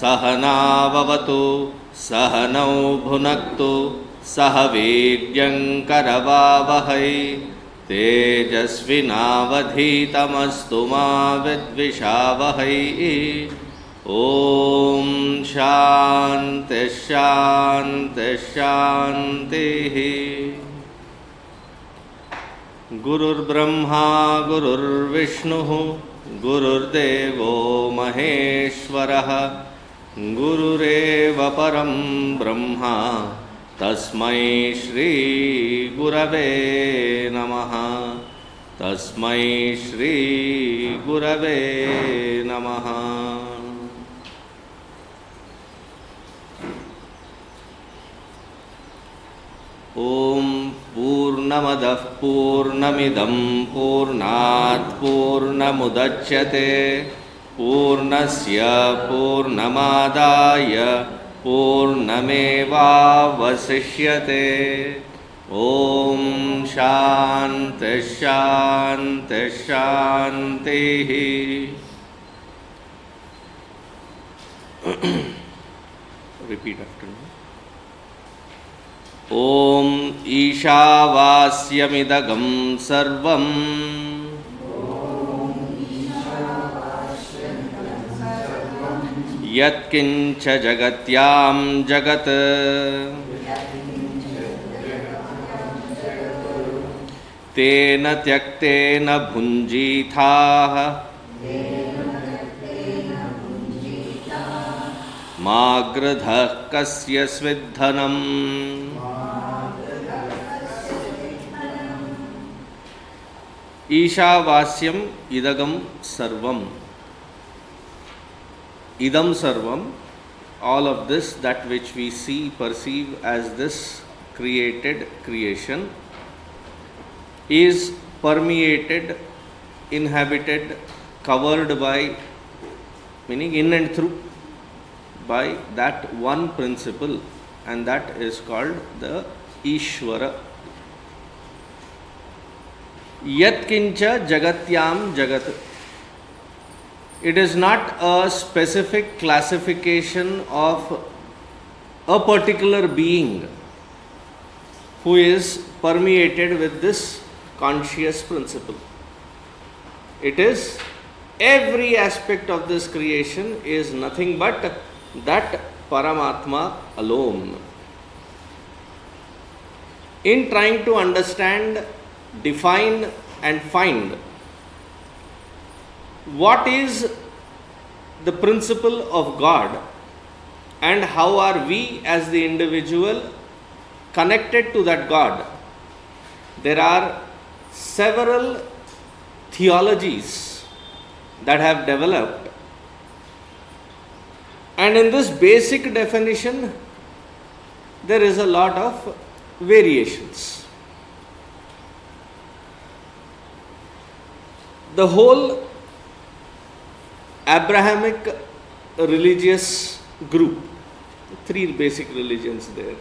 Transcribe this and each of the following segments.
सहनाववतु सहनौ भुनक्तु सह वीर्यङ्करवावहै तेजस्विनावधीतमस्तु मा विद्विषावहै। ॐ शान्ति शान्ति शान्तिः। गुरुर्ब्रह्मा गुरुर्विष्णुः गुरुर्देवो महेश्वरः गुरुरेव परं ब्रह्मा तस्मै श्री गुरवे नमः। तस्मै श्री गुरवे नमः। ॐ पूर्णमदः पूर्णमिदं पूर्णात् पूर्णमुदच्यते पूर्णस्य पूर्णमादाय पूर्णमेवावशिष्यते। ॐ शान्ति शान्ति शान्तिः। Repeat after me. ॐ ईशावास्यमिदगं सर्वं यत्किञ्च जगत्यां जगत् तेन त्यक्तेन भुञ्जीथाः मा गृधः कस्य स्विद्धनम्। ईशावास्यम idagam sarvam. Idam sarvam, all of this, that which we see, perceive as this created creation, is permeated, inhabited, covered by, meaning in and through, by that one principle, and that is called the Ishvara. Yat kincha jagatyam jagat. It is not a specific classification of a particular being who is permeated with this conscious principle. It is every aspect of this creation is nothing but that Paramatma alone. In trying to understand, define and find what is the principle of God and how are we as the individual connected to that God, there are several theologies that have developed, and in this basic definition there is a lot of variations. The whole Abrahamic religious group, three basic religions there,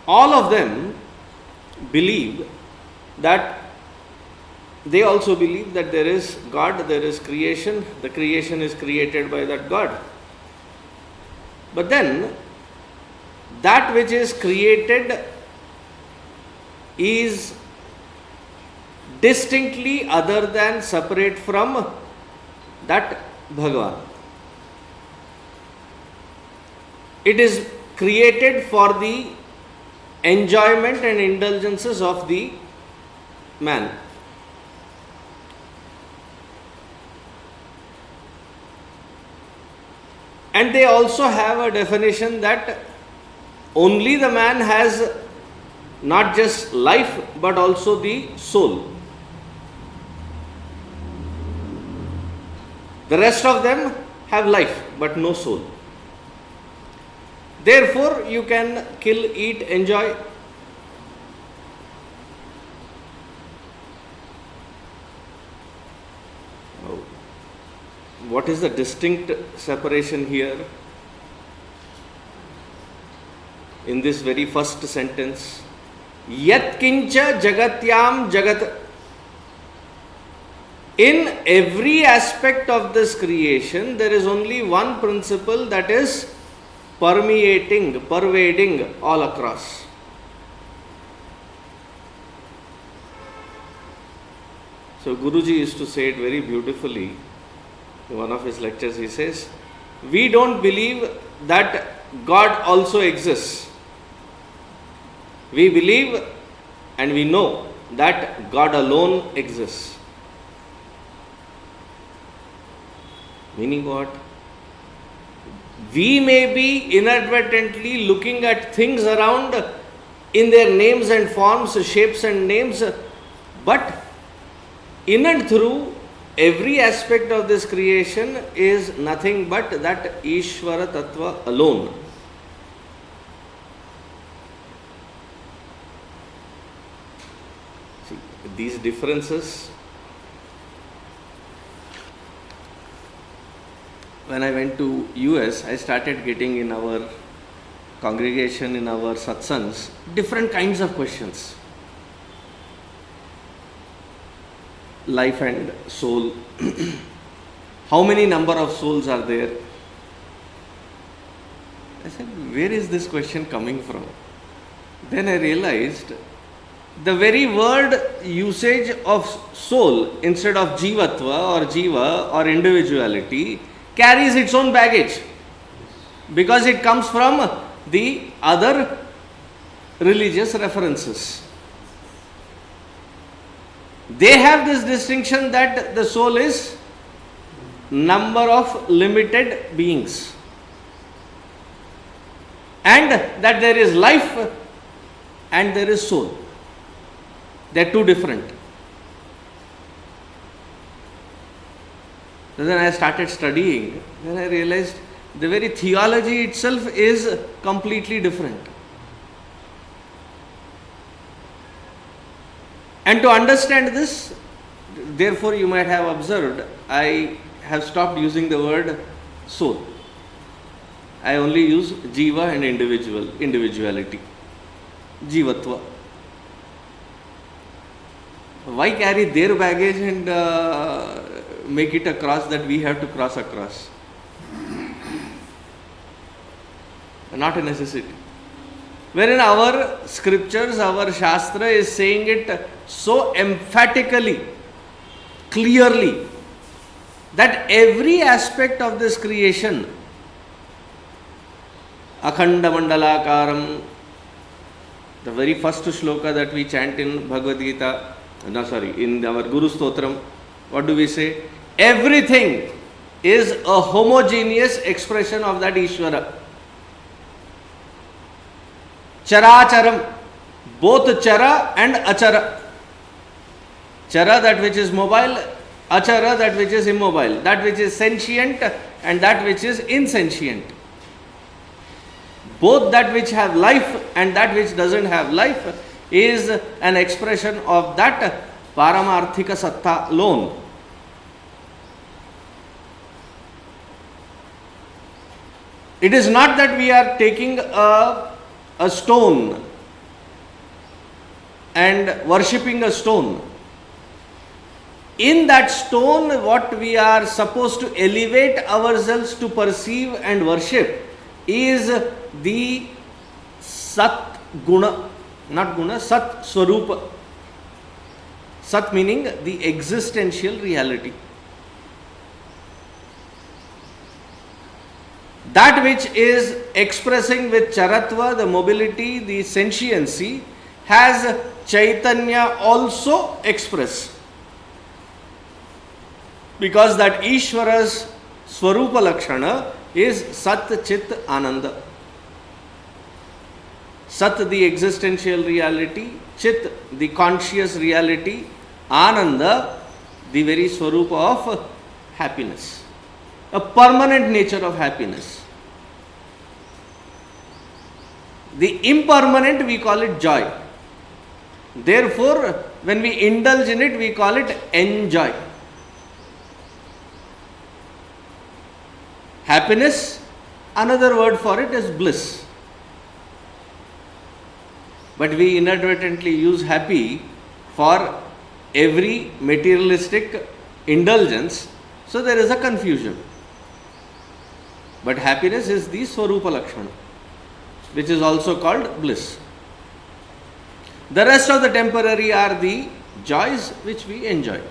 all of them believe that, they also believe that there is God, there is creation, the creation is created by that God. But then, that which is created is distinctly other than, separate from that Bhagavan. It is created for the enjoyment and indulgences of the man. And they also have a definition that only the man has not just life but also the soul. The rest of them have life but no soul. Therefore, you can kill, eat, enjoy. What is the distinct separation here? In this very first sentence, Yat kincha jagatyam jagat. In every aspect of this creation, there is only one principle that is pervading all across. So Guruji used to say it very beautifully. In one of his lectures he says, we don't believe that God also exists. We believe and we know that God alone exists. Meaning what? We may be inadvertently looking at things around in their names and forms, shapes and names, but in and through every aspect of this creation is nothing but that Ishvara Tattva alone. See, these differences, when I went to US, I started getting in our congregation, in our satsangs, different kinds of questions. Life and soul. How many number of souls are there? I said, where is this question coming from? Then I realized the very word usage of soul instead of jivatva or jiva or individuality carries its own baggage, because it comes from the other religious references. They have this distinction that the soul is number of limited beings, and that there is life and there is soul. They are two different. Then I started studying, then I realized the very theology itself is completely different. And to understand this, therefore you might have observed, I have stopped using the word soul. I only use jiva and individuality. Jivatva. Why carry their baggage and make it a cross that we have to cross across? Not a necessity. Wherein our scriptures, our shastra is saying it so emphatically, clearly, that every aspect of this creation, akhanda mandalakaram, the very first shloka that we chant in Bhagavad Gita, in our Guru Stotram, what do we say? Everything is a homogeneous expression of that Ishvara. Characharam, both chara and achara. Chara, that which is mobile, achara, that which is immobile, that which is sentient and that which is insentient. Both that which have life and that which doesn't have life is an expression of that Paramarthika Satta alone. It is not that we are taking a stone and worshipping a stone. In that stone, what we are supposed to elevate ourselves to perceive and worship is the Sat Guna, not Guna, Sat Swarupa. Sat meaning the existential reality. That which is expressing with charatva, the mobility, the sentiency, has Chaitanya also express. Because that Ishvara's Swarupa Lakshana is Sat Chit Ananda. Sat, the existential reality, Chit, the conscious reality, Ananda, the very Swarupa of happiness, a permanent nature of happiness. The impermanent, we call it joy. Therefore, when we indulge in it, we call it enjoy. Happiness, another word for it is bliss. But we inadvertently use happy for every materialistic indulgence, so there is a confusion. But happiness is the Swarupa Lakshana, which is also called bliss. The rest of the temporary are the joys which we enjoy.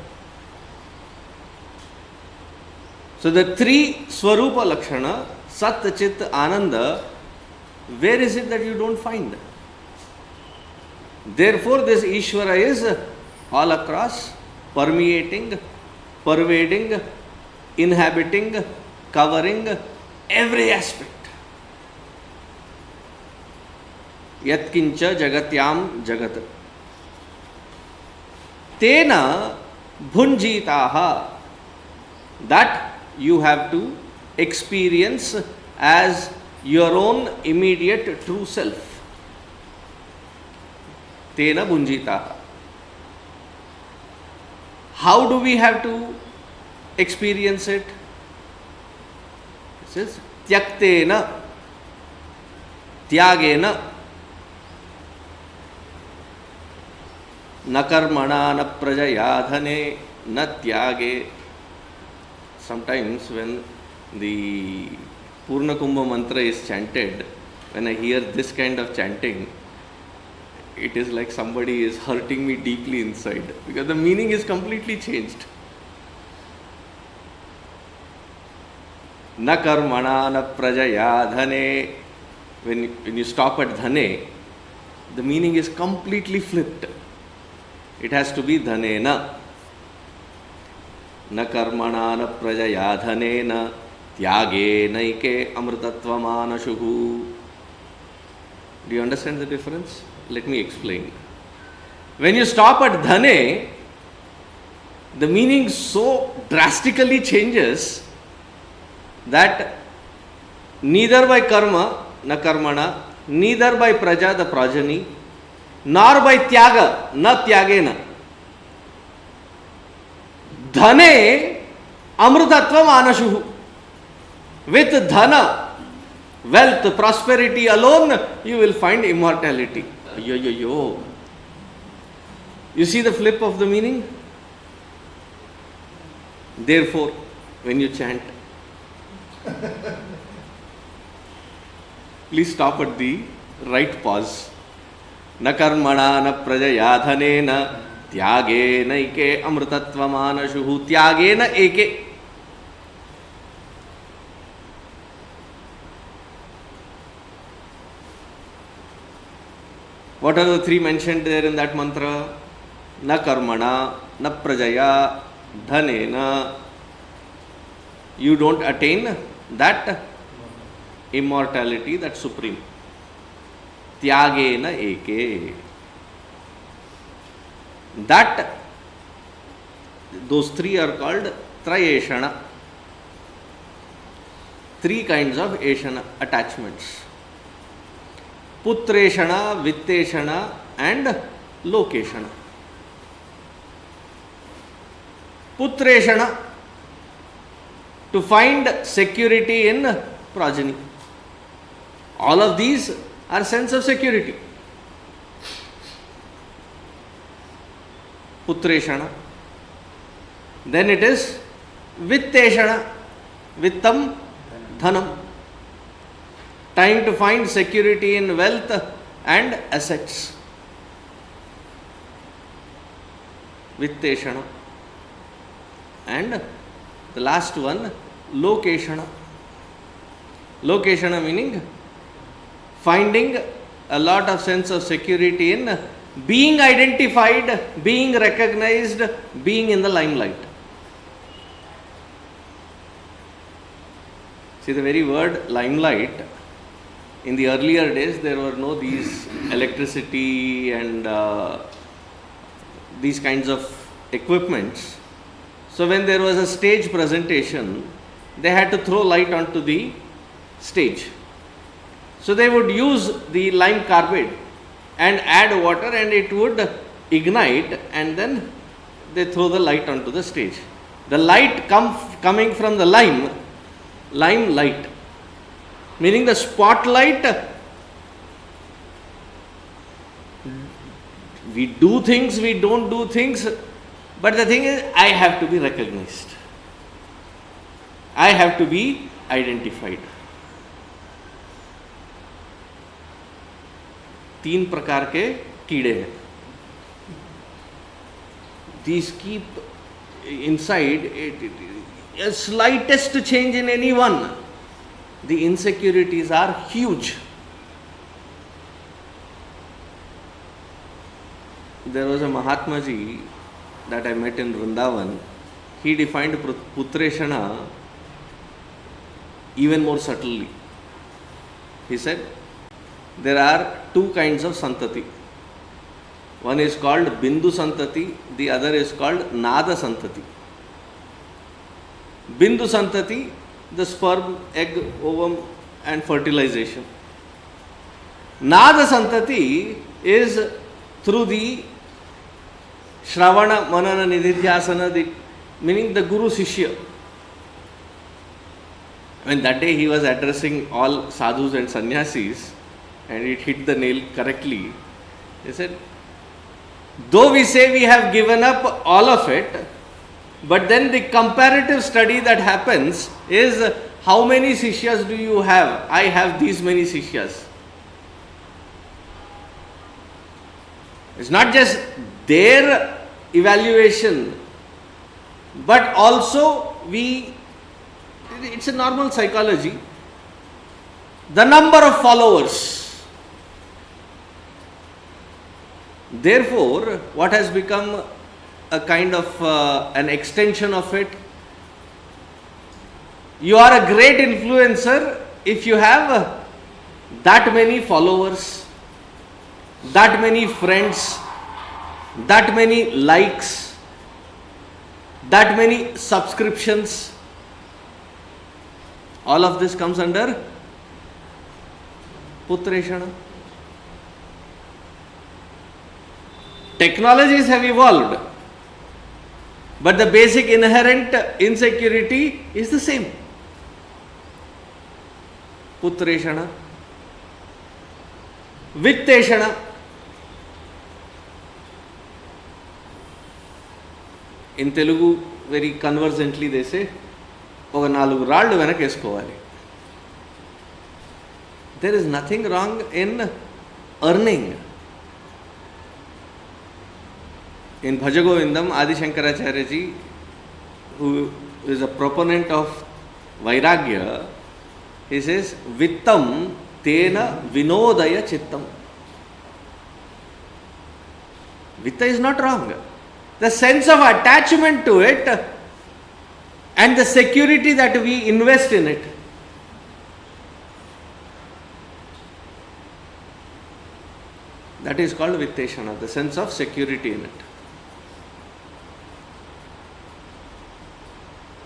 So the three Swarupa Lakshana, Sat, Chit, Ananda, where is it that you don't find? Therefore, this Ishvara is all across, permeating, pervading, inhabiting, covering every aspect. Yatkincha jagatyam jagat. Tena bhunjitaha. That you have to experience as your own immediate true self. Tena bhunjitaha. How do we have to experience it? This is tyaktena, tyagena, na karmana na prajaya dhane na tyage. Sometimes when the Purna Kumbha mantra is chanted, when I hear this kind of chanting, it is like somebody is hurting me deeply inside, because the meaning is completely changed. Na karmana na prajaya dhane. When you stop at dhane, the meaning is completely flipped. It has to be dhanena. Na karmana na prajaya dhanena tyage naike amritatvamānashuhu. Do you understand the difference? Let me explain. When you stop at dhane, the meaning so drastically changes that neither by karma, na karmana, neither by praja, the progeny, nor by tyaga, na tyagena. Dhane amrutatvam anashuhu. With dhana, wealth, prosperity alone, you will find immortality. Yo. You see the flip of the meaning? Therefore, when you chant, please stop at the right pause. Na karmana na prajaya dhanena tyage naike amritatvamānashuhu. Tyage na eke. What are the three mentioned there in that mantra? Na karmana, na prajaya, dhanena. You don't attain that immortality, that supreme. Tyagena eke. That, those three are called trayeshana. Three kinds of eshana, attachments. Putreshana, vitteshana and lokeshana. Putreshana, to find security in progeny. All of these are sense of security. Putreshana. Then it is vitteshana, vittam, dhanam. Time to find security in wealth and assets. Vitteshana. And the last one, lokeshana. Lokeshana meaning finding a lot of sense of security in being identified, being recognized, being in the limelight. See, the very word limelight, in the earlier days there were no these electricity and these kinds of equipments. So when there was a stage presentation, they had to throw light onto the stage. So they would use the lime carbide and add water and it would ignite, and then they throw the light onto the stage. The light coming from the lime light, meaning the spotlight. We do things, we don't do things, But the thing is, I have to be recognized. I have to be identified. 3 प्रकार के कीड़े हैं. These keep inside a slightest change in anyone. The insecurities are huge. There was a Mahatma ji that I met in Vrindavan. He defined Putreshana even more subtly. He said, there are 2 kinds of santati. One is called Bindu santati, the other is called Nada santati. Bindu santati, the sperm, egg, ovum and fertilization. Nada santati is through the Shravana, Manana, Nididhyasana, meaning the Guru Sishya. When that day he was addressing all sadhus and sannyasis, and it hit the nail correctly, he said, though we say we have given up all of it, but then the comparative study that happens is, how many sishyas do you have? I have these many sishyas. It's not just their evaluation, but also it's a normal psychology. The number of followers. Therefore, what has become a kind of an extension of it, you are a great influencer if you have that many followers, that many friends, that many likes, that many subscriptions. All of this comes under Putreshana. Technologies have evolved, but the basic inherent insecurity is the same. Putreshana. Vitteshana. In Telugu, very convergently they say, ఒక 4 రాళ్ళు వెనకేసుకోవాలి. There is nothing wrong in earning. In Bhajagovindam, Adi Shankaracharya ji, who is a proponent of Vairagya, he says, Vittam tena vinodaya chittam. Vitta is not wrong. The sense of attachment to it and the security that we invest in it. That is called Vitteshana, the sense of security in it.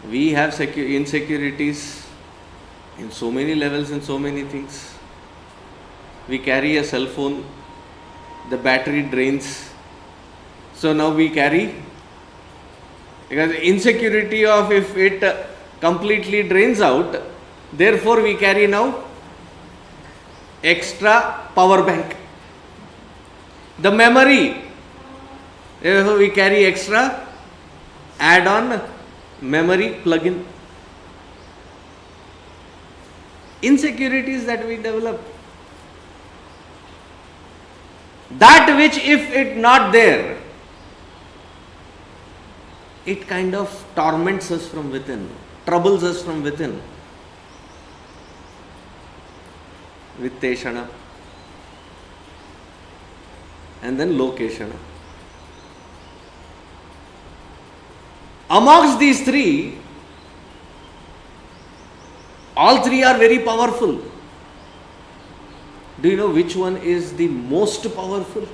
We have insecurities in so many levels and so many things. We carry a cell phone, the battery drains. So now we carry, because insecurity of if it completely drains out, therefore we carry now extra power bank. The memory, therefore we carry extra add-on memory plug-in. Insecurities that we develop. That which if it not there, it kind of torments us from within, troubles us from within. Vitteshana. And then Lokeshana. Amongst these 3, all 3 are very powerful. Do you know which one is the most powerful?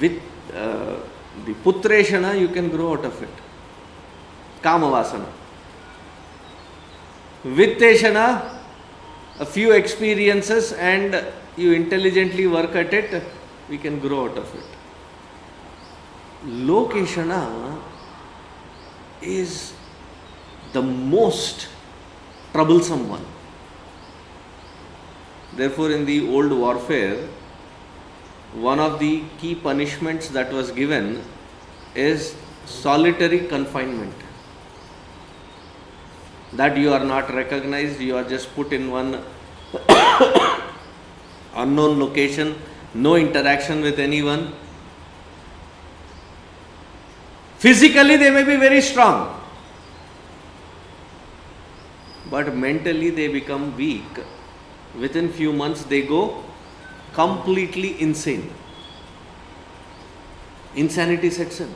With the Putreshana, you can grow out of it. Kamavasana. Vitteshana, a few experiences and you intelligently work at it, we can grow out of it. Lokeshana is the most troublesome one. Therefore, in the old warfare, one of the key punishments that was given is solitary confinement. That you are not recognized, you are just put in one unknown location, no interaction with anyone. Physically they may be very strong, but mentally they become weak. Within few months they go completely insane. Insanity sets in.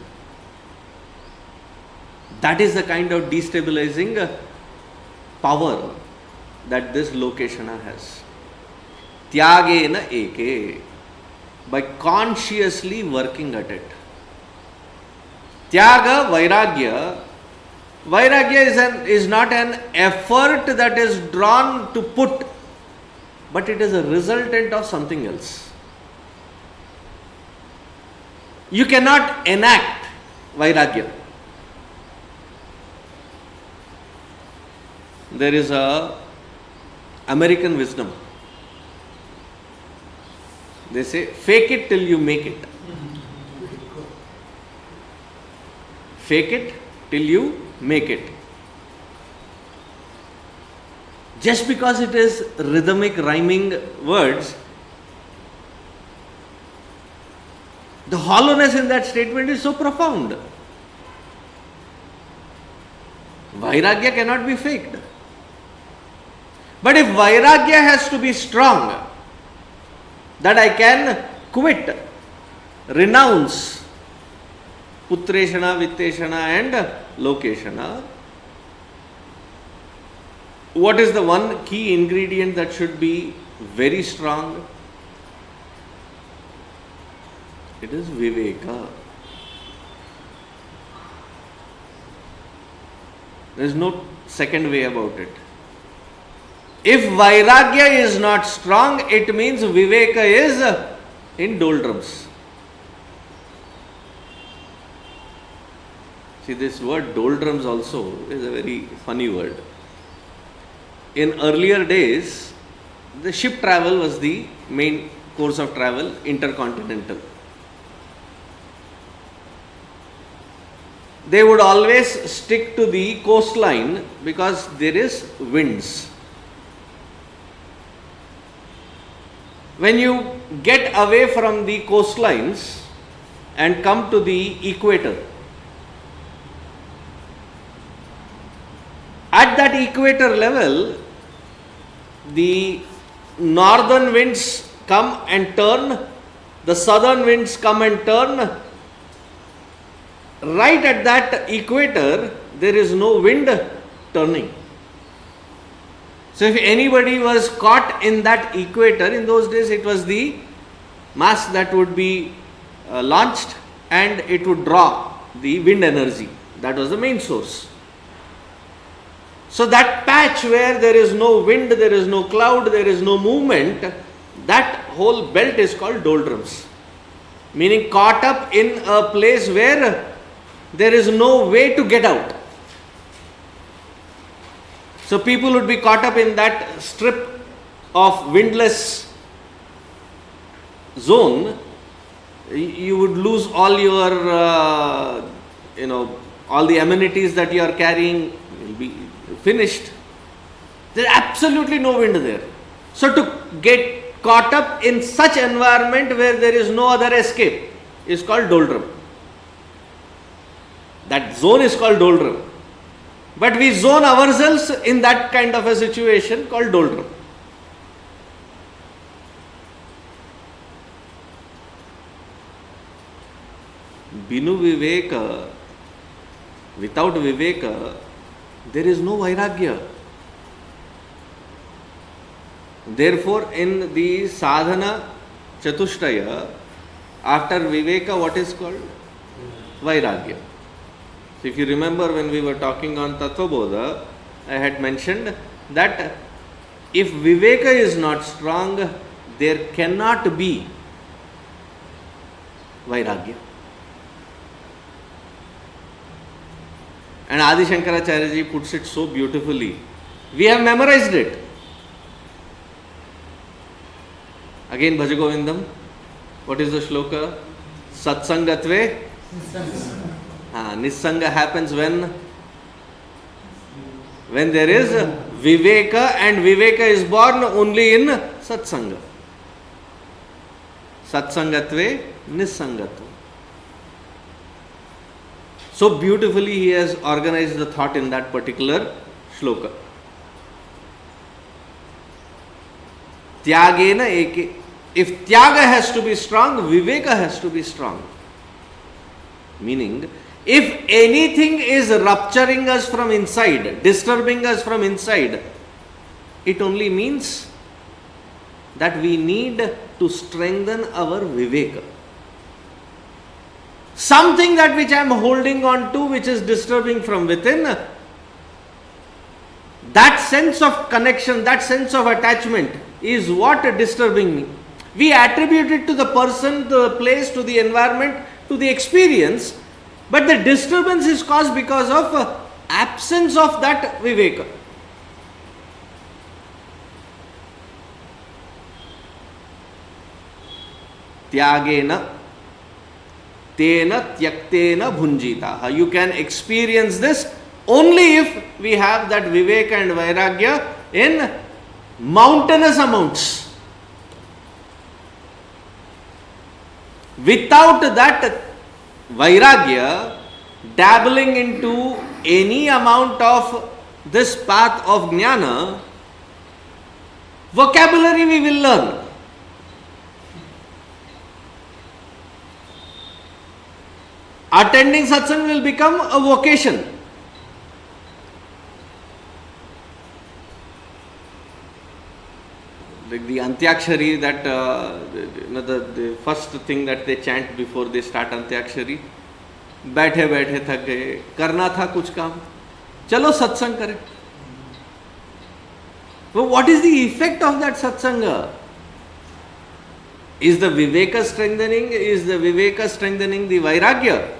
That is the kind of destabilizing power that this lokeshana has. Tyagena eke, by consciously working at it. Tyaga, vairagya. Vairagya is not an effort that is drawn to put, but it is a resultant of something else. You cannot enact vairagya. There is a American wisdom. They say, fake it till you make it. Fake it till you make it. Just because it is rhythmic, rhyming words, the hollowness in that statement is so profound. Vairagya cannot be faked. But if vairagya has to be strong, that I can quit, renounce putreshana, vitteshana and lokeshana, what is the one key ingredient that should be very strong? It is viveka. There is no second way about it. If vairagya is not strong, it means viveka is in doldrums. See, this word doldrums also is a very funny word. In earlier days, the ship travel was the main course of travel, intercontinental. They would always stick to the coastline because there is winds. When you get away from the coastlines and come to the equator, at that equator level, the northern winds come and turn, the southern winds come and turn. Right at that equator, there is no wind turning. So if anybody was caught in that equator, in those days it was the mast that would be launched and it would draw the wind energy. That was the main source. So that patch where there is no wind, there is no cloud, there is no movement, that whole belt is called doldrums. Meaning caught up in a place where there is no way to get out. So people would be caught up in that strip of windless zone. You would lose all your, all the amenities that you are carrying will be finished. There is absolutely no wind there. So to get caught up in such environment where there is no other escape is called doldrum. That zone is called doldrum. But we zone ourselves in that kind of a situation called doldrum. Binu viveka, without viveka, there is no vairagya. Therefore, in the sadhana chatushtaya, after viveka, what is called? Vairagya. So if you remember when we were talking on Tattva Bodha, I had mentioned that if viveka is not strong, there cannot be vairagya. And Adi Shankaracharya ji puts it so beautifully. We have memorized it. Again, Bhaja Govindam. What is the shloka? Satsangatve. Nissanga happens when there is viveka, and viveka is born only in satsanga. Satsangatve nissangatva. So beautifully he has organized the thought in that particular shloka. Tyagena eke. If tyaga has to be strong, viveka has to be strong. Meaning, if anything is rupturing us from inside, disturbing us from inside, it only means that we need to strengthen our viveka. Something that which I am holding on to, which is disturbing from within, that sense of connection, that sense of attachment is what is disturbing me. We attribute it to the person, to the place, to the environment, to the experience, but the disturbance is caused because of absence of that viveka. Tyagena tena tyaktena bhunjita. You can experience this only if we have that viveka and vairagya in mountainous amounts. Without that vairagya, dabbling into any amount of this path of jnana, vocabulary we will learn. Attending satsang will become a vocation. Like the Antyakshari, that the first thing that they chant before they start Antyakshari, बैठे बैठे थक गए, करना था कुछ काम, चलो सत्संग करें. But what is the effect of that satsanga? Is the viveka strengthening? Is the viveka strengthening the vairagya?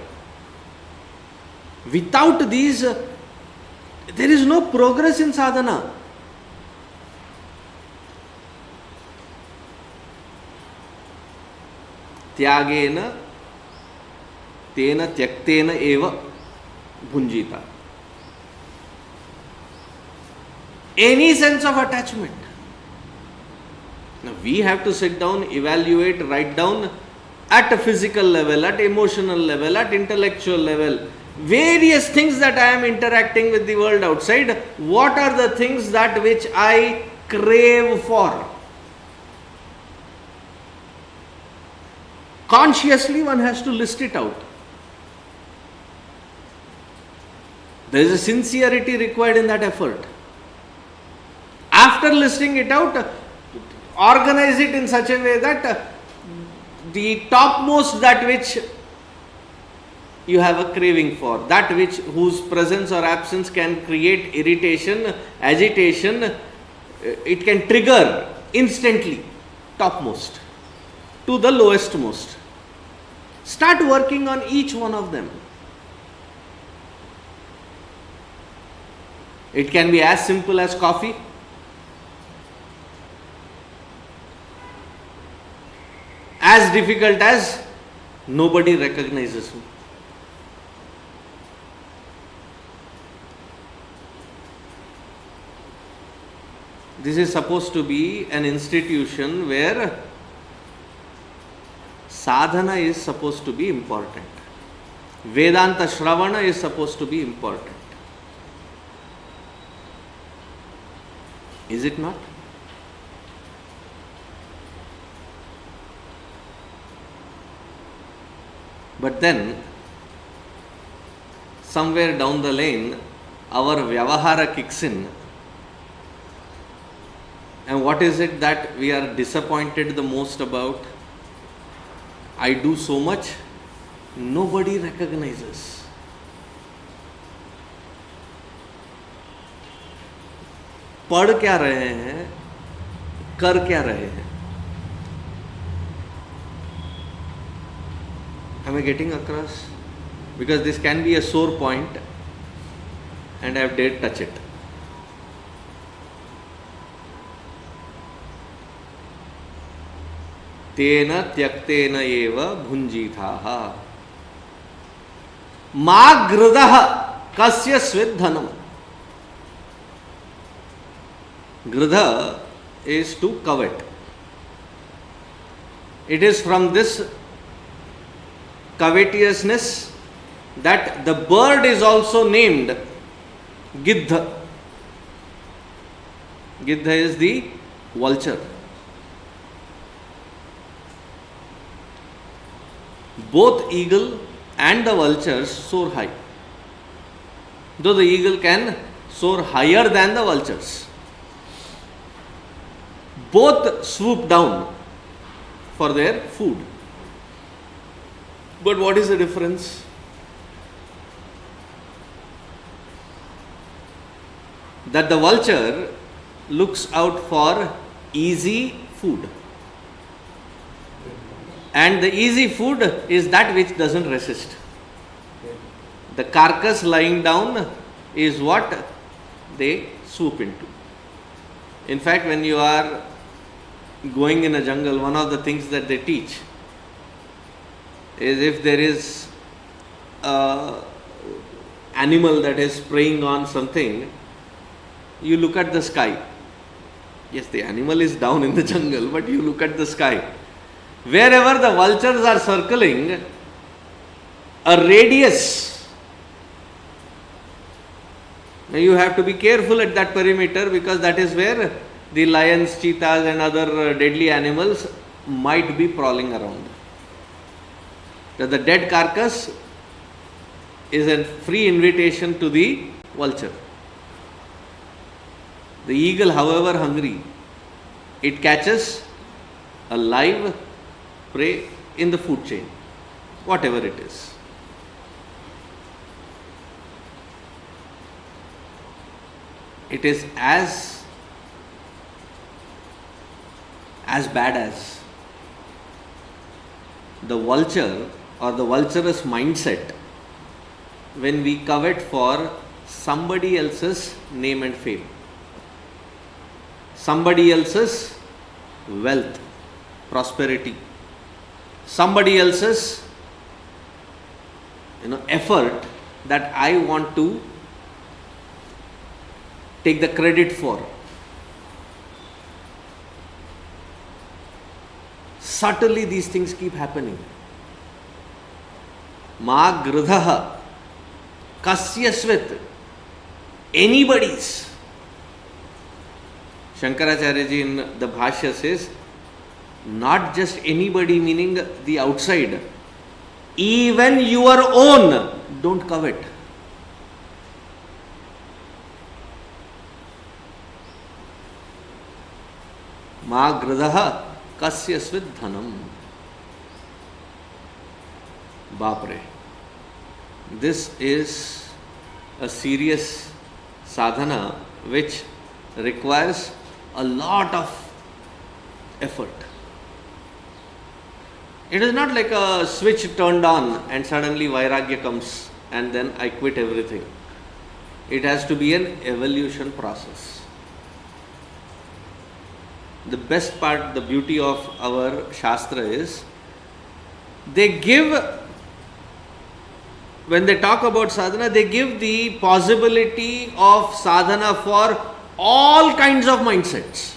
Without these, there is no progress in sadhana. Tyagena tena tyaktena eva bhunjita. Any sense of attachment. Now we have to sit down, evaluate, write down at a physical level, at emotional level, at intellectual level, various things that I am interacting with the world outside. What are the things that which I crave for? Consciously one has to list it out. There is a sincerity required in that effort. After listing it out, organize it in such a way that the topmost, that which you have a craving for, that which whose presence or absence can create irritation, agitation, it can trigger instantly, topmost to the lowest most. Start working on each one of them. It can be as simple as coffee, as difficult as nobody recognizes me. This is supposed to be an institution where sadhana is supposed to be important. Vedanta Shravana is supposed to be important. Is it not? But then, somewhere down the lane, our vyavahara kicks in. And what is it that we are disappointed the most about? I do so much, nobody recognizes. पढ़ क्या रहे हैं, कर क्या रहे हैं? Am I getting across? Because this can be a sore point and I have dared touch it. tena tyaktena eva bhunjithaha. Ma gradaha kasya svedhanam. Gradha is to covet. It is from this covetousness that the bird is also named Giddha. Giddha is the vulture. Both eagle and the vultures soar high, though the eagle can soar higher than the vultures. Both swoop down for their food. But what is the difference? That the vulture looks out for easy food. And the easy food is that which doesn't resist. The carcass lying down is what they swoop into. In fact, when you are going in a jungle, one of the things that they teach is if there is an animal that is preying on something, you look at the sky. Yes, the animal is down in the jungle, but you look at the sky. Wherever the vultures are circling, a radius. Now you have to be careful at that perimeter because that is where the lions, cheetahs and other deadly animals might be prowling around. The dead carcass is a free invitation to the vulture. The eagle, however hungry, it catches a live prey in the food chain, whatever it is. It is as bad as the vulture or the vulturous mindset when we covet for somebody else's name and fame, somebody else's wealth, prosperity, somebody else's effort that I want to take the credit for. Subtly these things keep happening. Ma gridhaha kasya svit, anybody's. Shankaracharya ji in the Bhashya says, not just anybody meaning the outside, even your own, don't covet. Ma gradaha kasya svidhanam. Bapre. This is a serious sadhana which requires a lot of effort. It is not like a switch turned on and suddenly vairagya comes and then I quit everything. It has to be an evolution process. The best part, the beauty of our Shastra is, they give, when they talk about sadhana, they give the possibility of sadhana for all kinds of mindsets.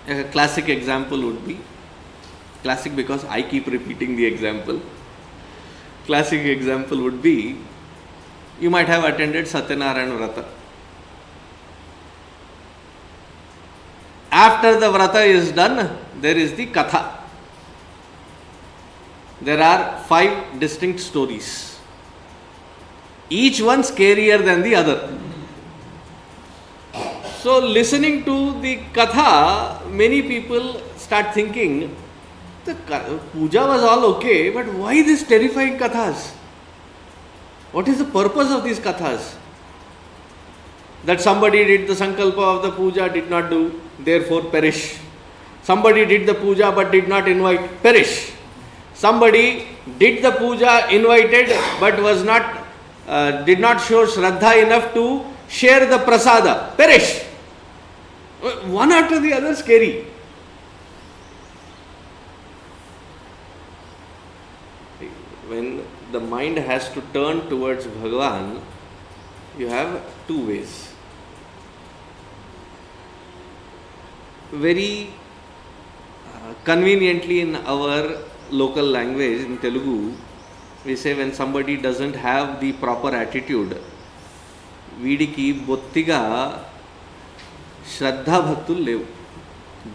A classic example would be, classic because I keep repeating the example. Classic example would be, you might have attended Satyanarayana Vrata. After the Vrata is done, there is the Katha. There are 5 distinct stories. Each one scarier than the other. So listening to the Katha, many people start thinking, the puja was all okay, but why these terrifying Kathas? What is the purpose of these Kathas? That somebody did the sankalpa of the puja, did not do, therefore perish. Somebody did the puja but did not invite, perish. Somebody did the puja, invited, but was not, did not show shraddha enough to share the prasada, perish. One after the other, scary. When the mind has to turn towards Bhagavan, you have two ways. Very conveniently in our local language, in Telugu, we say when somebody doesn't have the proper attitude, వీడికి బొత్తిగా శ్రద్ధా భక్తులు లేవు,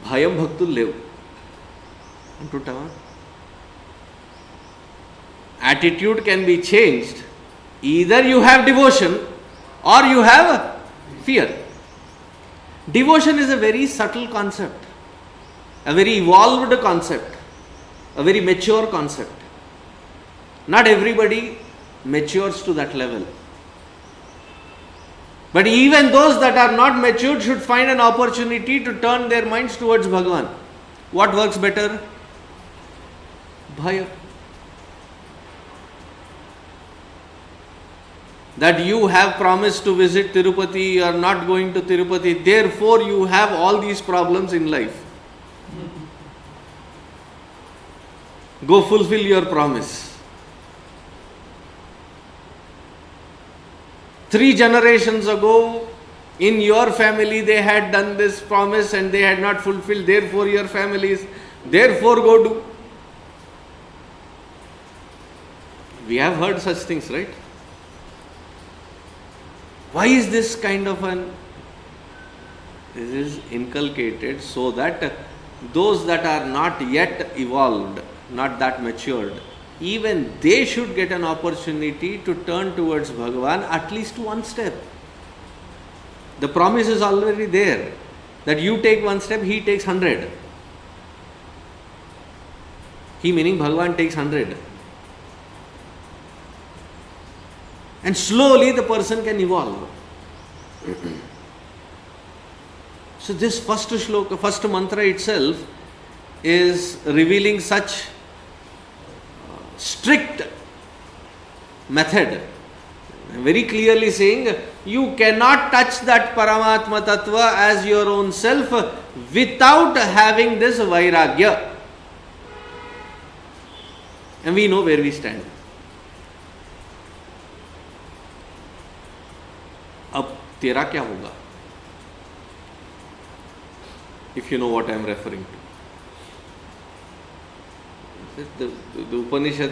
భయం భక్తులు లేవు అంటుంటావా? Attitude can be changed. Either you have devotion or you have fear. Devotion is a very subtle concept, a very evolved concept, a very mature concept. Not everybody matures to that level. But even those that are not matured should find an opportunity to turn their minds towards Bhagavan. What works better? Bhaya. That you have promised to visit Tirupati, you are not going to Tirupati, therefore you have all these problems in life. Go fulfill your promise. 3 generations ago, in your family they had done this promise and they had not fulfilled, therefore your families, therefore go do. We have heard such things, right? Why is this kind of this is inculcated so that those that are not yet evolved, not that matured, even they should get an opportunity to turn towards Bhagavan at least one step. The promise is already there that you take one step, he takes 100. He meaning Bhagavan takes 100. And slowly the person can evolve. So this first shloka, first mantra itself is revealing such strict method, very clearly saying you cannot touch that Paramatma Tattva as your own self without having this Vairagya. And we know where we stand. अब तेरा क्या होगा? If you know what I am referring to. The Upanishad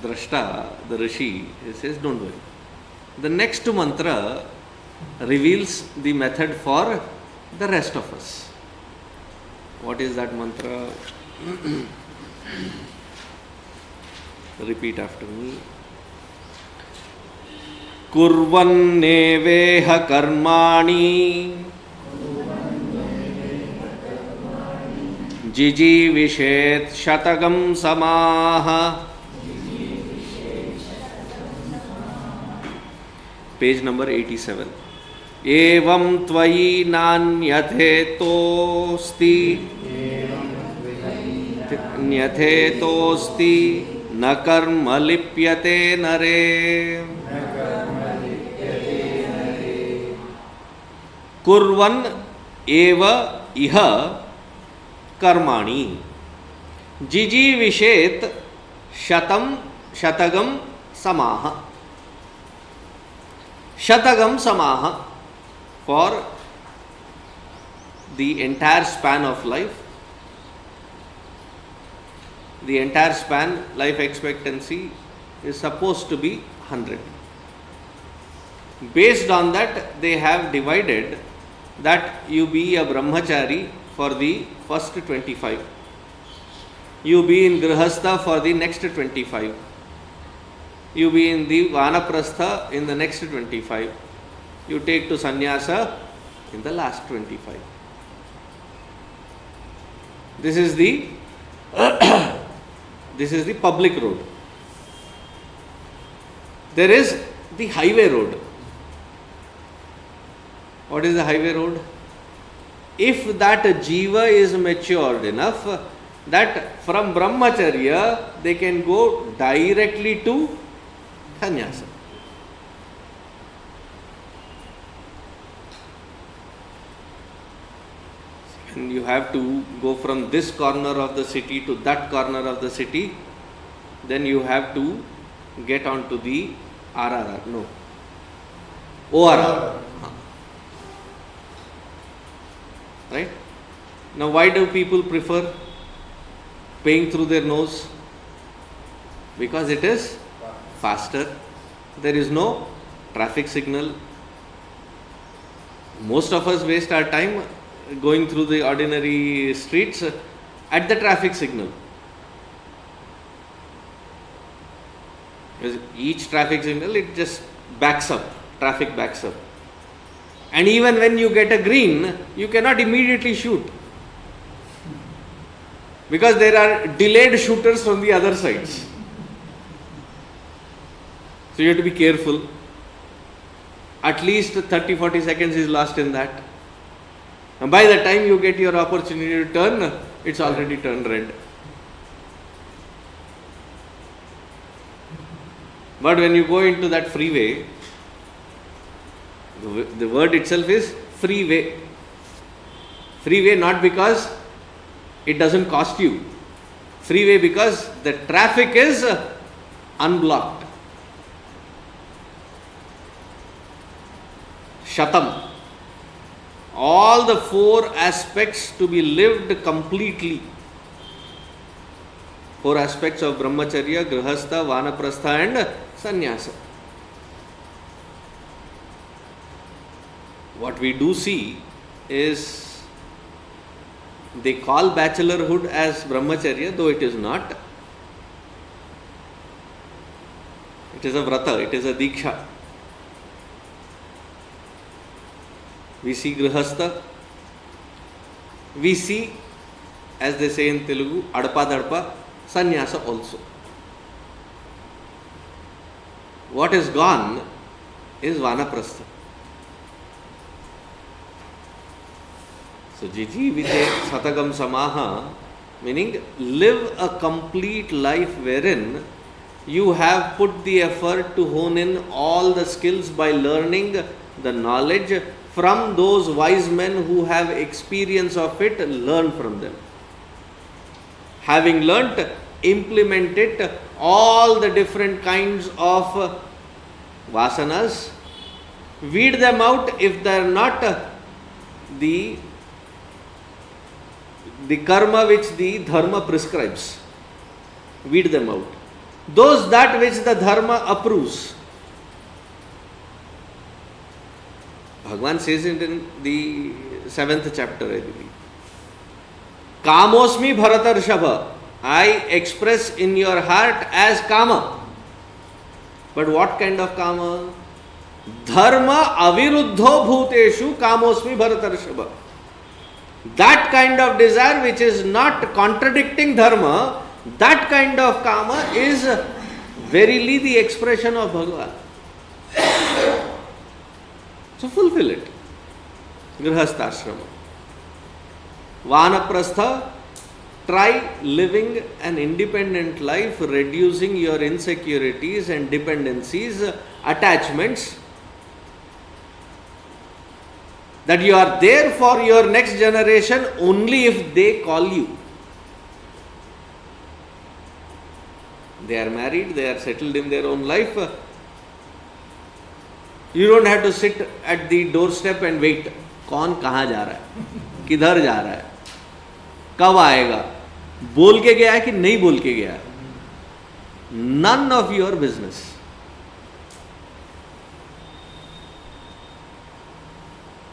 Drashta, the Rishi, he says, don't worry. The next mantra reveals the method for the rest of us. What is that mantra? Repeat after me. Kurvanneveha karmani जिजीविषेत् शतकं समाह. Page number 87. एवं त्वयि नान्यथेतोऽस्ति न कर्म लिप्यते नरे. कुर्वन् एव इह कर्माणि जिजीविषेत् शतगम समाह. Shatagam Samaha, for the entire span of life. The entire span, life expectancy, is supposed to be 100. Based on that, they have divided that you be a brahmachari for the first 25. You be in grihastha for the next 25. You be in the vanaprastha in the next 25. You take to sannyasa in the last 25. This is the public road. There is the highway road. What is the highway road? If that jiva is matured enough that from brahmacharya they can go directly to sannyasa. you have to go from this corner of the city to that corner of the city, then you have to get onto the RRR. No. ORR. Right? Now, why do people prefer paying through their nose? Because it is faster. There is no traffic signal. Most of us waste our time going through the ordinary streets at the traffic signal. Because each traffic signal, it just backs up, traffic backs up. And even when you get a green, you cannot immediately shoot. Because there are delayed shooters from the other sides. So you have to be careful. At least 30-40 seconds is lost in that. And by the time you get your opportunity to turn, it's already turned red. But when you go into that freeway, the word itself is freeway. Freeway not because it doesn't cost you. Freeway because the traffic is unblocked. Shatam. All the four aspects to be lived completely. Four aspects of brahmacharya, grihastha, vanaprastha and sannyasa. What we do see is they call bachelorhood as brahmacharya, though it is not. It is a vrata, it is a diksha. We see grihastha. We see, as they say in Telugu, adpa dadpa, sannyasa also. What is gone is vanaprastha. So jiji vite satagam samaha, meaning live a complete life wherein you have put the effort to hone in all the skills by learning the knowledge from those wise men who have experience of it. Learn from them. Having learnt, implement it, all the different kinds of vasanas, weed them out if they are not the karma which the dharma prescribes. Weed them out. Those that which the dharma approves. Bhagavan says it in the 7th chapter, I believe. Kamosmi Bharatarshabha. I express in your heart as Kama. But what kind of Kama? Dharma aviruddho bhuteshu kamosmi Bharatarshabha. That kind of desire which is not contradicting Dharma, that kind of Kama is verily the expression of Bhagavan. So fulfill it. Grihastha-ashrama. Vanaprastha, try living an independent life, reducing your insecurities and dependencies, attachments, that you are there for your next generation only if they call you. They are married, they are settled in their own life. You don't have to sit at the doorstep and wait. कौन कहाँ जा रहा है, किधर जा रहा है, कब आएगा, बोल के गया है कि नहीं बोल के गया है. None of your business.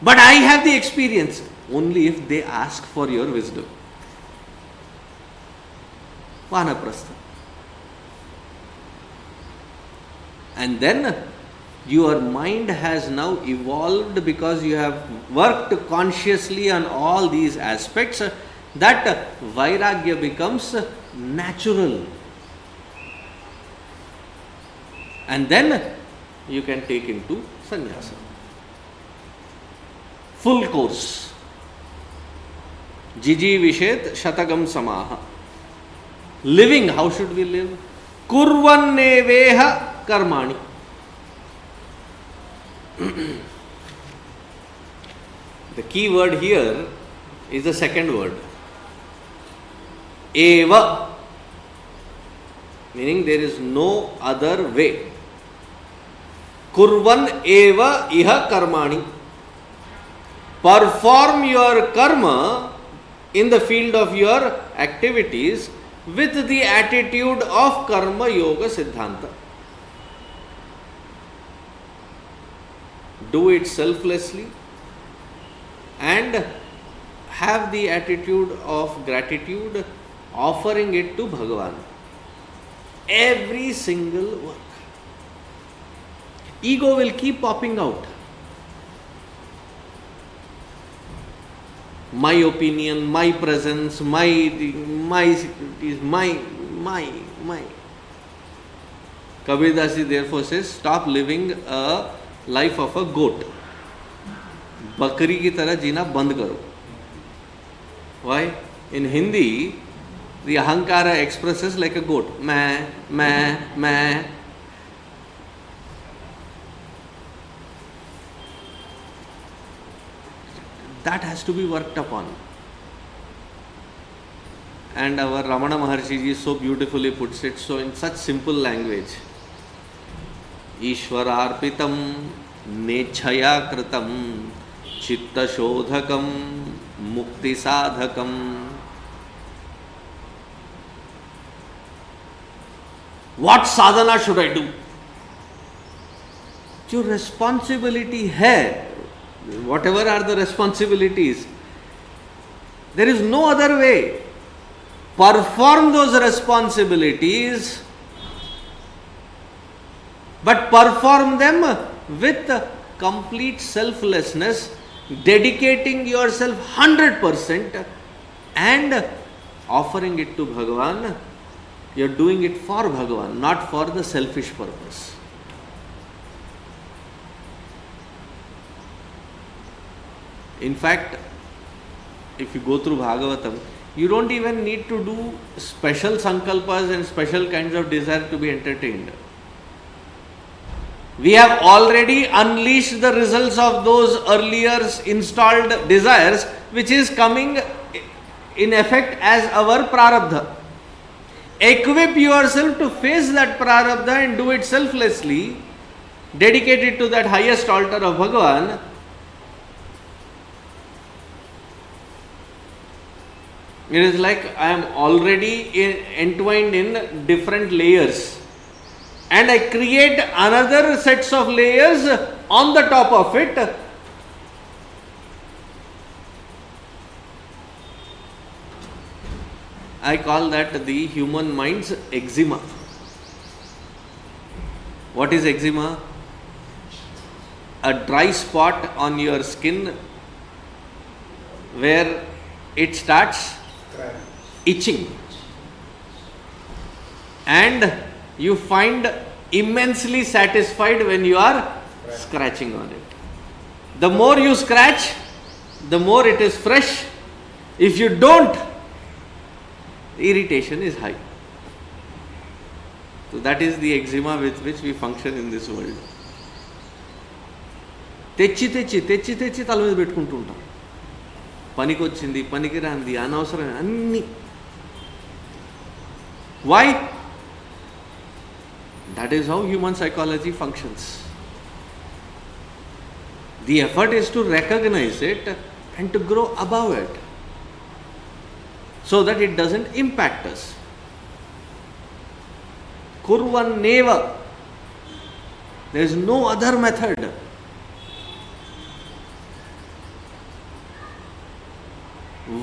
But I have the experience only if they ask for your wisdom. Vanaprastha. And then your mind has now evolved because you have worked consciously on all these aspects, that vairagya becomes natural. And then you can take into sannyasa. Full course. Jiji vishet shatagam samaha. Living, how should we live? Kurvanneveha karmani. The key word here is the second word. Eva, meaning there is no other way. Kurvan eva iha karmani. Perform your karma in the field of your activities with the attitude of karma yoga siddhanta. Do it selflessly and have the attitude of gratitude, offering it to Bhagavan. Every single work. Ego will keep popping out. My opinion, my presence, my securities, my. Kabir Das ji therefore says, stop living a life of a goat. बकरी की तरह जीना बंद करो. Why? In Hindi, the ahankara expresses like a goat. मैं. That has to be worked upon. And our Ramana Maharshi ji so beautifully puts it so in such simple language. Ishwararpitam nechaya kritam chitta shodhakam mukti sadhakam. What sadhana should I do? जो responsibility है, whatever are the responsibilities, there is no other way. Perform those responsibilities, but perform them with complete selflessness, dedicating yourself 100% and offering it to Bhagavan. You are doing it for Bhagavan, not for the selfish purpose. In fact, if you go through Bhagavatam, you don't even need to do special sankalpas and special kinds of desire to be entertained. We have already unleashed the results of those earlier installed desires, which is coming in effect as our prarabdha. Equip yourself to face that prarabdha and do it selflessly, dedicate it to that highest altar of Bhagavan. It is like I am already entwined in different layers, and I create another sets of layers on the top of it. I call that the human mind's eczema. What is eczema? A dry spot on your skin where it starts itching, and you find immensely satisfied when you are scratching on it. The more you scratch, the more it is fresh. If you don't, the irritation is high. So that is the eczema with which we function in this world. తెచ్చి తల మీద పెట్టుకుంటూ ఉంటాం. పనికొచ్చింది, పనికి రాంది, అనవసరం అన్ని. Why? That is how human psychology functions. The effort is to recognize it and to grow above it, so that it doesn't impact us. Kurvan neva. There is no other method.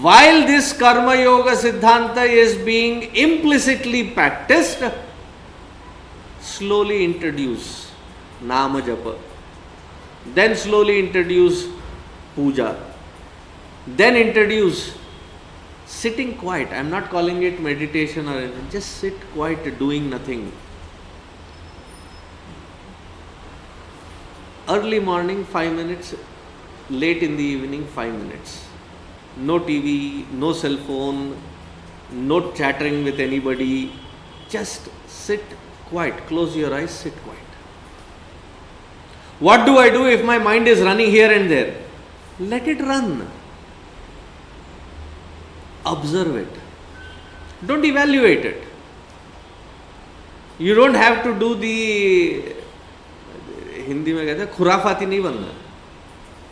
While this karma yoga siddhanta is being implicitly practiced, slowly introduce nama japa, then slowly introduce puja, then introduce sitting quiet. I am not calling it meditation or anything, just sit quiet doing nothing. Early morning 5 minutes, late in the evening 5 minutes. No TV, no cell phone, no chattering with anybody. Just sit quiet. Close your eyes, sit quiet. What do I do if my mind is running here and there? Let it run. Observe it. Don't evaluate it. You don't have to do the, Hindi में कहते हैं खुराफाती नहीं बनना,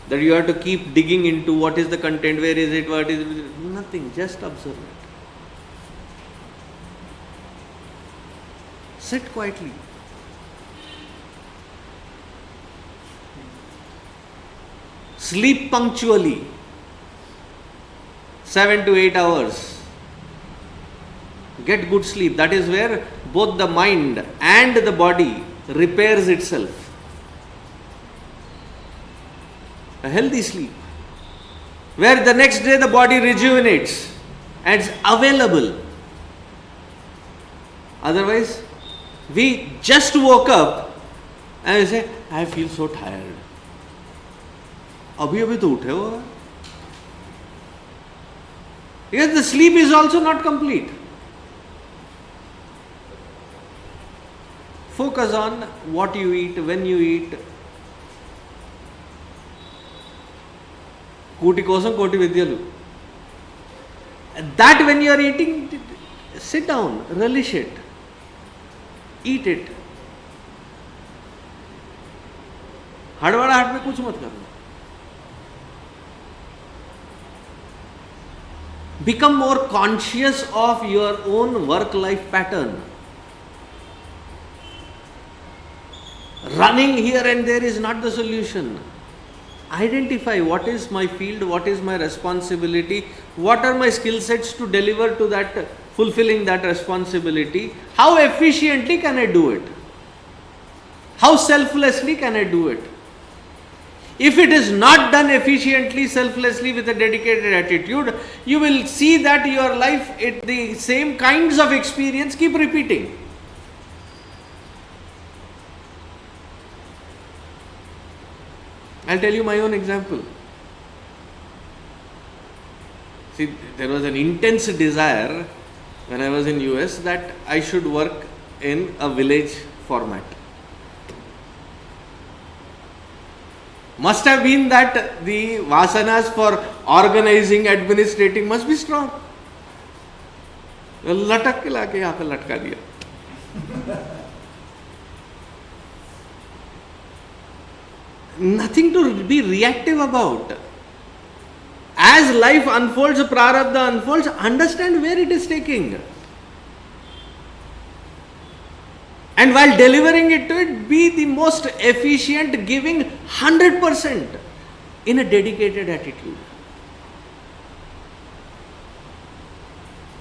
that you have to keep digging into what is the content, where is it, what is it, nothing, just observe it. Sit quietly. Sleep punctually, 7 to 8 hours. Get good sleep. That is where both the mind and the body repairs itself. A healthy sleep, where the next day the body rejuvenates and is available. Otherwise, we just woke up and we say, I feel so tired. अभी तो उठे हो. Because the sleep is also not complete. Focus on what you eat, when you eat. Kuti kosam koti vidyalu. That when you are eating, sit down, relish it, eat it. हड़बड़ा हाट में कुछ मत करना. Become more conscious of your own work-life pattern. Running here and there is not the solution. Identify what is my field, what is my responsibility, what are my skill sets to deliver to that, fulfilling that responsibility. How efficiently can I do it? How selflessly can I do it? If it is not done efficiently, selflessly, with a dedicated attitude, you will see that your life, the same kinds of experience keep repeating. I'll tell you my own example. See, there was an intense desire when I was in US that I should work in a village format. Must have been that the vasanas for organizing, administrating must be strong. लटक के लाके यहाँ पे लटका दिया. Nothing to be reactive about. As life unfolds, prarabdha unfolds, understand where it is taking. And while delivering it to it, be the most efficient, giving 100% in a dedicated attitude.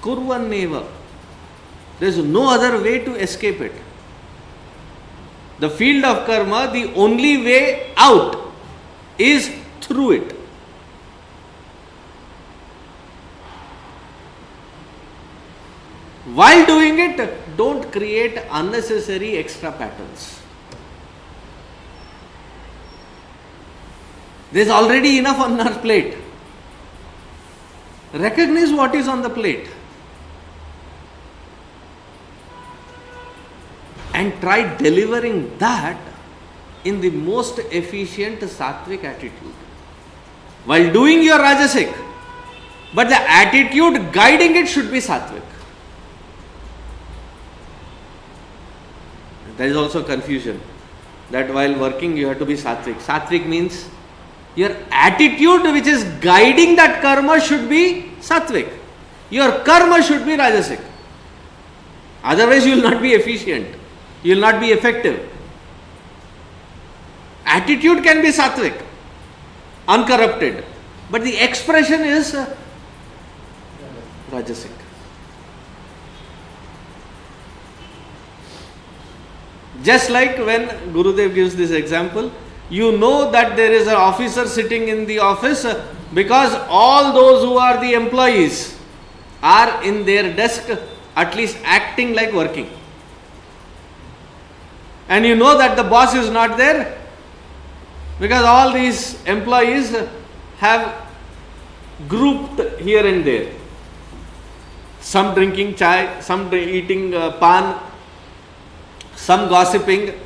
Kurvanneva. There is no other way to escape it. The field of karma, the only way out is through it. While doing it, don't create unnecessary extra patterns. There is already enough on our plate. Recognize what is on the plate. And try delivering that in the most efficient sattvic attitude. While doing your rajasic, but the attitude guiding it should be sattvic. There is also confusion that while working you have to be sattvic. Sattvic means your attitude which is guiding that karma should be sattvic. Your karma should be rajasic. Otherwise you will not be efficient. You will not be effective. Attitude can be sattvic, uncorrupted, but the expression is rajasic. Just like when Gurudev gives this example, you know that there is an officer sitting in the office because all those who are the employees are in their desk at least acting like working. And you know that the boss is not there because all these employees have grouped here and there. Some drinking chai, some eating pan, some gossiping.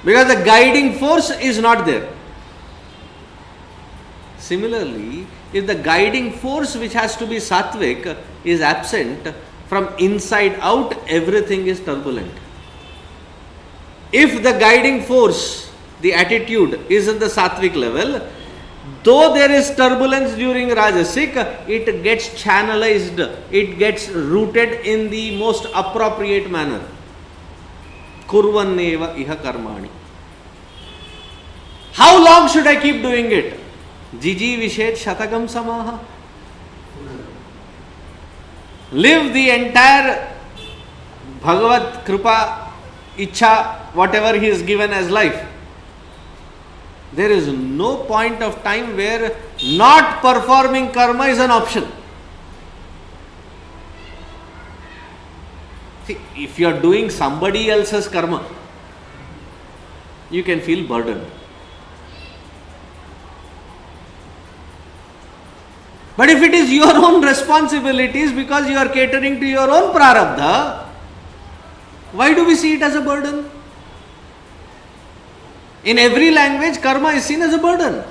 Because the guiding force is not there. Similarly, if the guiding force which has to be sattvic is absent, from inside out everything is turbulent. If the guiding force, the attitude, is in the sattvic level, though there is turbulence during Rajasic, it gets channelized, it gets rooted in the most appropriate manner. Kurvanneva iha karmani. How long should I keep doing it? Jiji Vishet Shatakam Samaha. Live the entire Bhagavad Kripa Ichha, whatever he is given as life. There is no point of time where not performing karma is an option. See, if you are doing somebody else's karma, you can feel burdened. But if it is your own responsibilities because you are catering to your own prarabdha, why do we see it as a burden? In every language, karma is seen as a burden.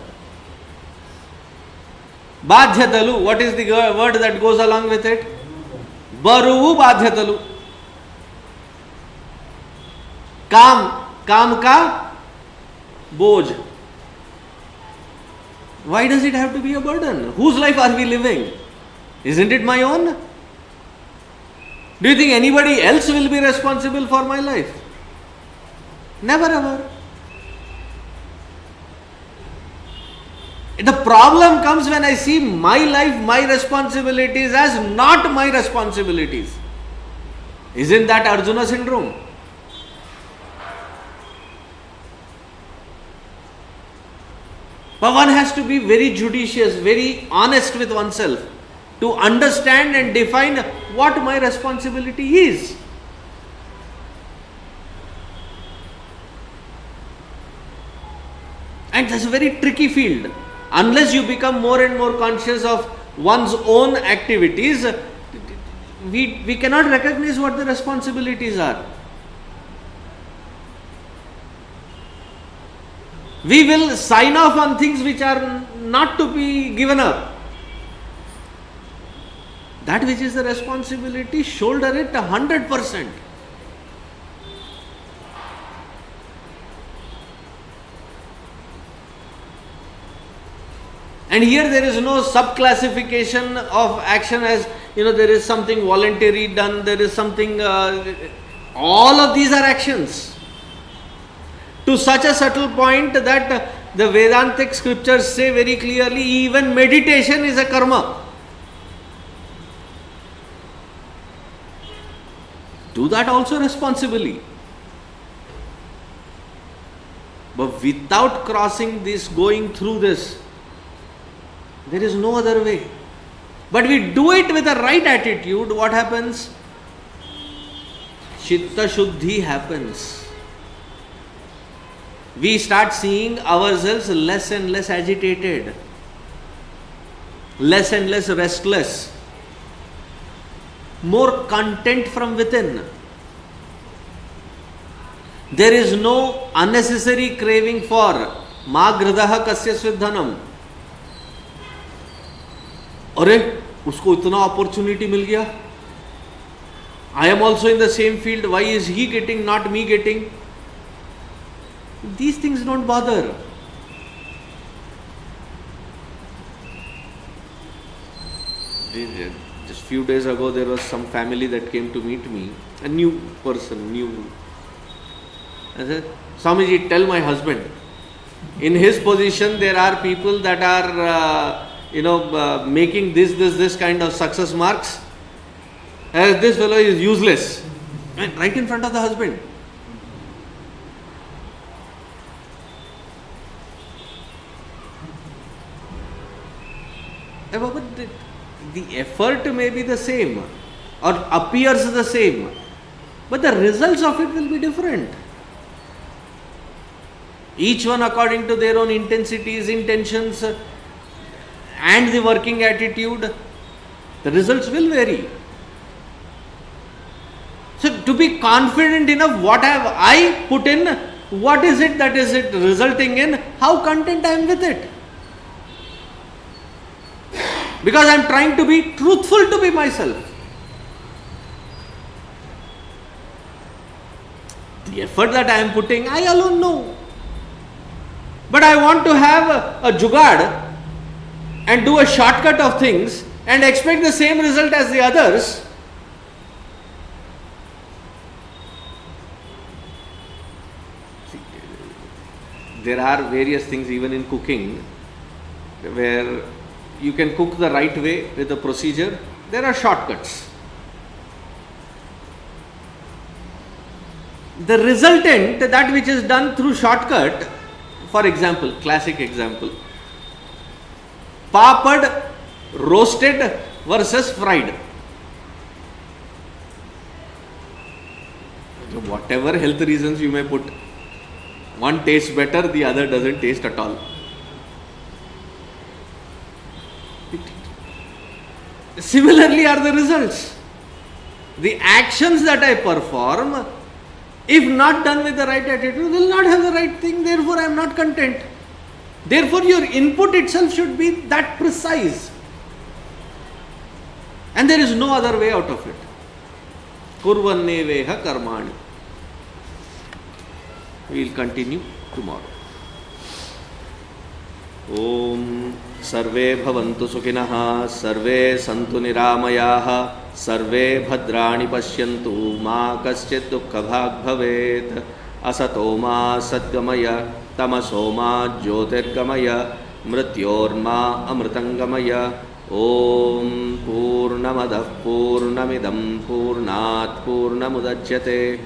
Badhyatalu, what is the word that goes along with it? Baruvu badhyatalu. Kam ka boj. Why does it have to be a burden? Whose life are we living? Isn't it my own? Do you think anybody else will be responsible for my life? Never ever. The problem comes when I see my life, my responsibilities as not my responsibilities. Isn't that Arjuna syndrome? But one has to be very judicious, very honest with oneself to understand and define what my responsibility is. And that's a very tricky field. Unless you become more and more conscious of one's own activities, we cannot recognize what the responsibilities are. We will sign off on things which are not to be given up. That which is the responsibility, shoulder it 100%. And here there is no sub-classification of action as, there is something voluntary done, there is something, all of these are actions. To such a subtle point that the Vedantic scriptures say very clearly, even meditation is a karma. Do that also responsibly. But without crossing this, going through this, there is no other way. But we do it with the right attitude, what happens? Chitta Shuddhi happens. We start seeing ourselves less and less agitated, less and less restless, more content from within. There is no unnecessary craving for ma gradaha kasya svidhanam. अरे उसको इतना opportunity मिल गया, I am also in the same field, why is he getting, not me getting? These things don't bother. Just few days ago there was some family that came to meet me, a new person, I said, Swamiji, tell my husband, in his position there are people that are making this kind of success marks, as this fellow is useless, right in front of the husband. But the effort may be the same or appears the same, but the results of it will be different. Each one according to their own intensities, intentions, and the working attitude, the results will vary. So to be confident enough, what have I put in, what is it that is it resulting in, how content I am with it. because I am trying to be truthful to be myself. The effort that I am putting, I alone know. But I want to have a jugaad and do a shortcut of things and expect the same result as the others. See, there are various things even in cooking where you can cook the right way with a procedure. There are shortcuts. The resultant, that which is done through shortcut, for example, classic example, papad roasted versus fried. Whatever health reasons you may put, one tastes better, the other doesn't taste at all. Similarly are the results. The actions that I perform, if not done with the right attitude, will not have the right thing. Therefore, I am not content. Therefore, your input itself should be that precise. And there is no other way out of it. Kurvanneveha karmani. We will continue tomorrow. Om Sarve Bhavantu Sukhinah, Sarve Santu Niramayaha, Sarve Bhadrani Pashyantu, Ma Kaschid Dukkha Bhag Bhavet, Asato Ma Sadgamaya, Tamaso Ma Jyotirgamaya, Mrityorma Amritangamaya. Om Purnamadav Purnamidam Purnat Purnamudachyate,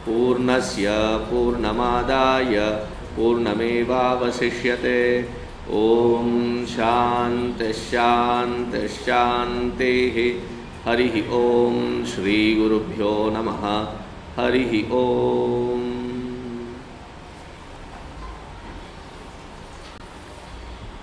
Purnasya Purnamadaya Purnamevavasishyate. Om Shanti Shanti Shanti. Harihi Om Shri Gurubhyo Namaha. Harihi Om.